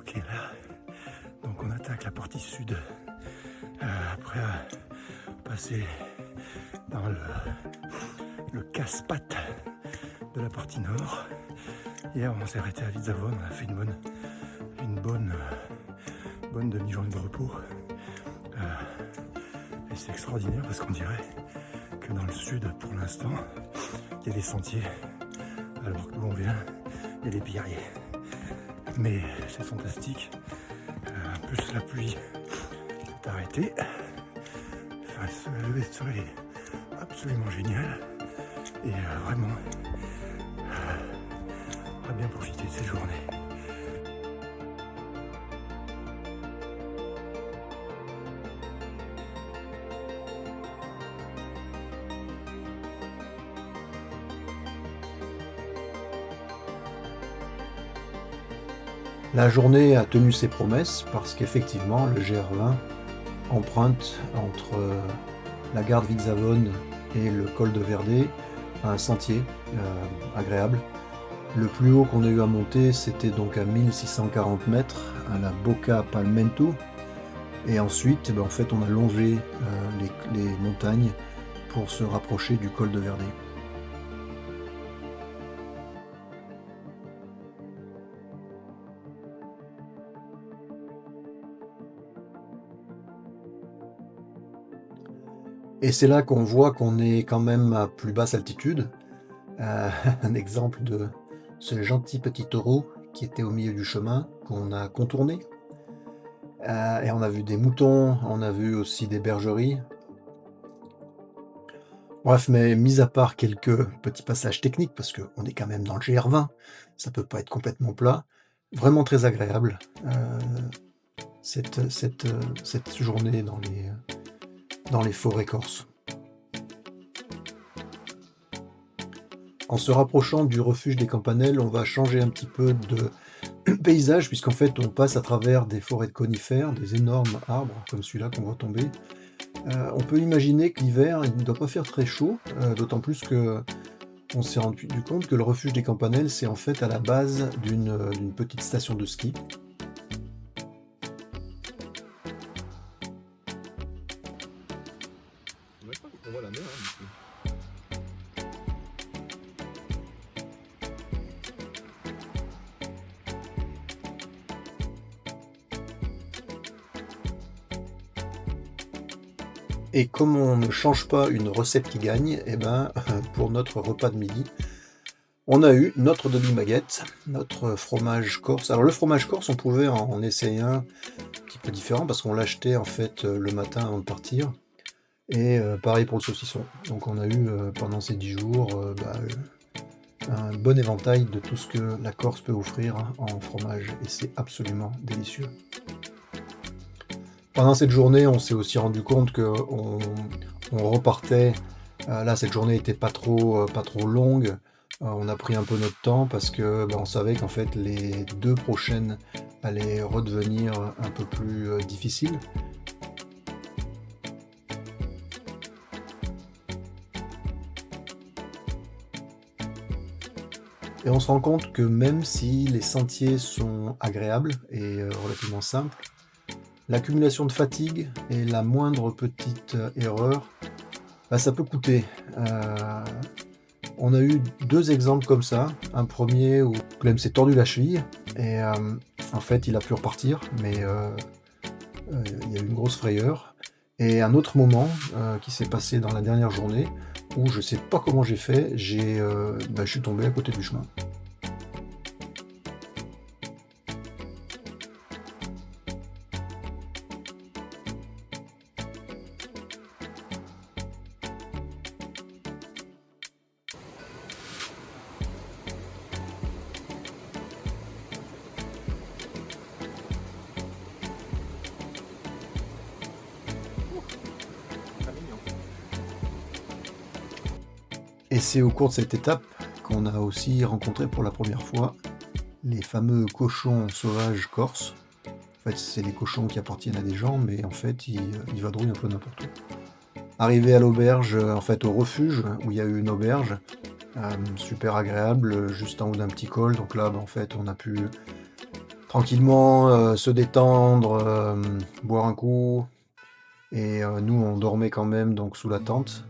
Ok, là, donc on attaque la partie sud. Après passer dans le casse-pattes de la partie nord. Hier, on s'est arrêté à Vidzavon, on a fait une bonne demi-journée de repos. Et c'est extraordinaire parce qu'on dirait que dans le sud, pour l'instant, il y a des sentiers, alors que d'où on vient, il y a des pierriers. Mais c'est fantastique. En plus, la pluie s'est arrêtée. Enfin, le lever de soleil est absolument génial. Et vraiment, on va bien profiter de ces journées. La journée a tenu ses promesses parce qu'effectivement le GR20 emprunte entre la gare de Vidzavon et le col de Verde un sentier agréable. Le plus haut qu'on a eu à monter, c'était donc à 1640 mètres à la Boca Palmento, et ensuite en fait on a longé les montagnes pour se rapprocher du col de Verde. Et c'est là qu'on voit qu'on est quand même à plus basse altitude. Un exemple de ce gentil petit taureau qui était au milieu du chemin, qu'on a contourné. Et on a vu des moutons, on a vu aussi des bergeries. Bref, mais mis à part quelques petits passages techniques, parce qu'on est quand même dans le GR20, ça peut pas être complètement plat, vraiment très agréable cette journée dans les forêts corses. En se rapprochant du refuge des Campanelles, on va changer un petit peu de paysage, puisqu'en fait on passe à travers des forêts de conifères, des énormes arbres comme celui-là qu'on voit tomber. On peut imaginer que l'hiver il ne doit pas faire très chaud, d'autant plus que on s'est rendu compte que le refuge des Campanelles c'est en fait à la base d'une petite station de ski. On voit la mer, hein, Et comme on ne change pas une recette qui gagne, et ben pour notre repas de midi, on a eu notre demi-baguette, notre fromage corse. Alors le fromage corse, on pouvait en essayer un petit peu différent parce qu'on l'achetait en fait le matin avant de partir. Et pareil pour le saucisson. Donc on a eu pendant ces 10 jours un bon éventail de tout ce que la Corse peut offrir en fromage. Et c'est absolument délicieux. Pendant cette journée, on s'est aussi rendu compte qu'on repartait. Là, cette journée n'était pas trop longue. On a pris un peu notre temps parce que on savait qu'en fait les 2 prochaines allaient redevenir un peu plus difficiles. Et on se rend compte que même si les sentiers sont agréables et relativement simples, l'accumulation de fatigue et la moindre petite erreur, ça peut coûter. On a eu 2 exemples comme ça. Un premier où Clem s'est tordu la cheville et en fait il a pu repartir, mais il y a eu une grosse frayeur. Et un autre moment qui s'est passé dans la dernière journée où je sais pas comment j'ai fait, je suis tombé à côté du chemin. Et c'est au cours de cette étape qu'on a aussi rencontré pour la première fois les fameux cochons sauvages corses. En fait, c'est des cochons qui appartiennent à des gens, mais en fait, ils vadrouillent un peu n'importe où. Arrivé à l'auberge, en fait, au refuge, où il y a eu une auberge, super agréable, juste en haut d'un petit col. Donc là, en fait, on a pu tranquillement se détendre, boire un coup. Et nous, on dormait quand même donc sous la tente.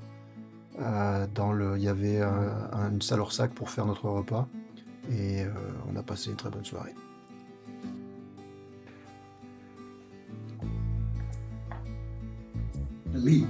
Il y avait une salle hors sac pour faire notre repas. Et on a passé une très bonne soirée. Lee.